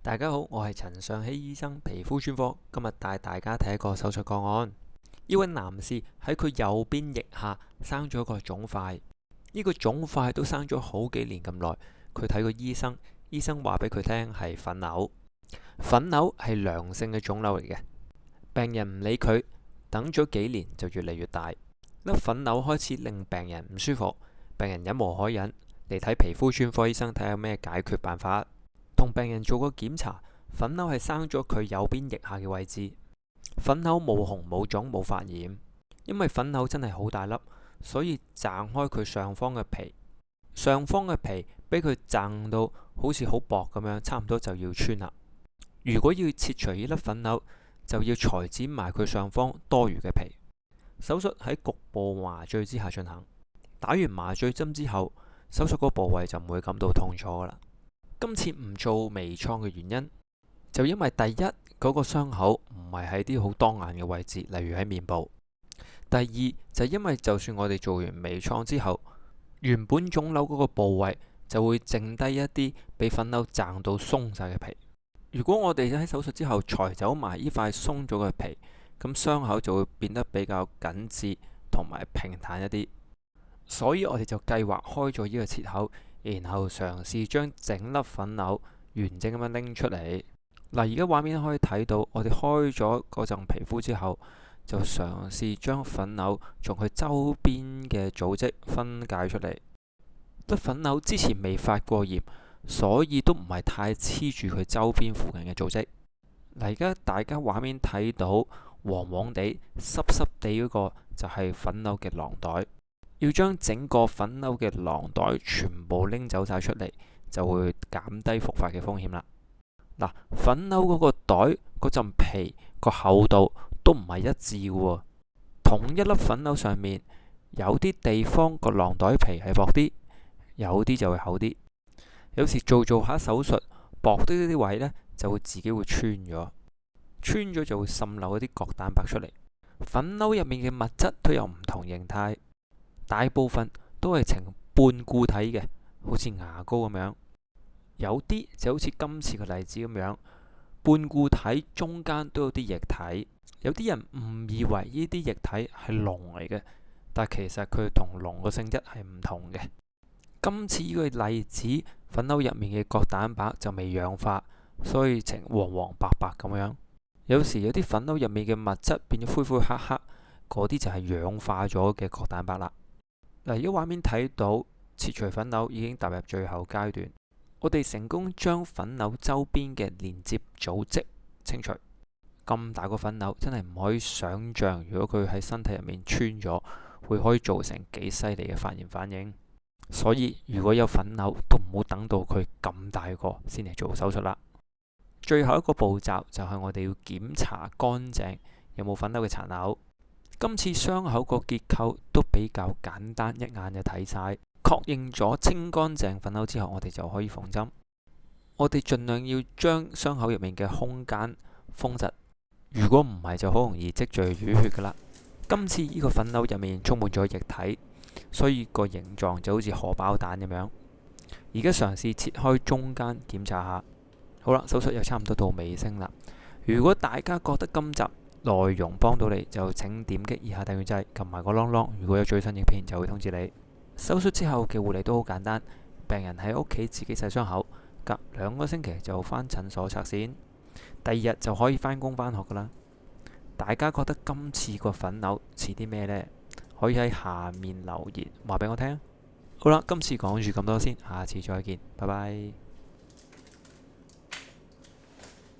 大家好，我係陳尚希醫生，皮膚專科。今日帶大家睇一個手術個案。呢位男士喺佢右邊腋下生咗個腫塊，呢個腫塊都生咗好幾年咁耐。佢睇過醫生，醫生話俾佢聽係粉瘤。粉瘤係良性嘅腫瘤嚟嘅，病人唔理佢，等咗幾年就越嚟越大。粒粉瘤開始令病人唔舒服，病人忍無可忍嚟睇皮膚專科醫生，睇下有咩解決辦法。同病人做個檢查，粉瘤係生咗佢右邊腋下嘅位置。粉瘤冇紅冇腫冇發炎，因為粉瘤真係好大粒，所以掙開佢上方嘅皮。上方嘅皮俾佢掙到好似好薄咁樣，差唔多就要穿啦。如果要切除呢粒粉瘤，就要裁剪埋佢上方多餘嘅皮。手術喺局部麻醉之下進行，打完麻醉針之後，手術嗰個部位就唔會感到痛楚啦。今次唔做微創嘅原因，就因為第一嗰個傷口唔係喺啲好當眼嘅位置，例如喺面部。第二就因為就算我哋做完微創之後，原本腫瘤嗰個部位就會剩低一啲俾粉瘤掙到鬆晒嘅皮。如果我哋喺手術之後裁走埋呢塊鬆咗嘅皮，咁傷口就會變得比較緊緻同埋平坦一啲。所以我哋就計劃開咗呢個切口，然後嘗試將整粒粉瘤完整咁樣拎出嚟。嗱，而家畫面可以睇到，我哋開咗嗰層皮膚之後，就嘗試將粉瘤從佢周邊嘅組織分解出嚟。粒粉瘤之前未發過炎，所以都唔係太黐住佢周邊附近嘅組織。嗱，而家大家畫面睇到黃黃地、濕濕地嗰個就係粉瘤嘅囊袋。要將整個粉瘤嘅囊袋全部拎走晒出嚟，就會減低復發嘅風險啦。嗱，粉瘤嗰個袋嗰陣皮個厚度都唔係一致嘅，同一粒粉瘤上面有啲地方個囊袋皮係薄啲，有啲就會厚啲。有時做下手術，薄啲啲位呢就會自己會穿咗，穿咗就會滲漏一啲角蛋白出嚟。粉瘤入面嘅物質都有唔同形態。大部分都係呈半固體嘅，好似牙膏咁樣。有啲就好似今次嘅例子咁樣，半固體中間都有啲液體。有啲人誤以為呢啲液體係膿嚟嘅，但其實佢同膿嘅性質係唔同嘅。今次呢個例子，粉瘤入面嘅角蛋白就未氧化，所以呈黃黃白白咁樣。有時有啲粉瘤入面嘅物質變咗灰灰黑黑，嗰啲就係氧化咗嘅角蛋白啦。嗱，而家畫面睇到切除粉瘤已經踏入最後階段，我哋成功將粉瘤周邊嘅連接組織清除。咁大個粉瘤真係唔可以想象，如果佢喺身體入面穿咗，會可以造成幾犀利嘅發炎反應。所以如果有粉瘤，都唔好等到佢咁大個先嚟做手術啦。最後一個步驟就係我哋要檢查乾淨有冇粉瘤嘅殘留。今次傷口個結構都比較簡單，一眼就睇晒。確認咗清乾淨粉瘤之後，我哋就可以縫針。我哋盡量要將傷口入面嘅空間封實，如果唔係就好容易積聚淤血噶啦。今次呢個粉瘤入面充滿咗液體，所以個形狀就好似荷包蛋咁樣。而家嘗試切開中間檢查下。好啦，手術又差唔多到尾聲啦。如果大家覺得今集內容幫到你，就請點擊以下訂閱掣，撳埋個啷啷。如果有最新影片，就會通知你。手術之後嘅護理都好簡單，病人喺屋企自己洗傷口，隔2個星期就返診所拆線，第2日就可以返工返學噶啦。大家覺得今次個粉瘤似啲咩呢？可以喺下面留言話俾我聽。好啦，今次講住咁多先，下次再見，拜拜。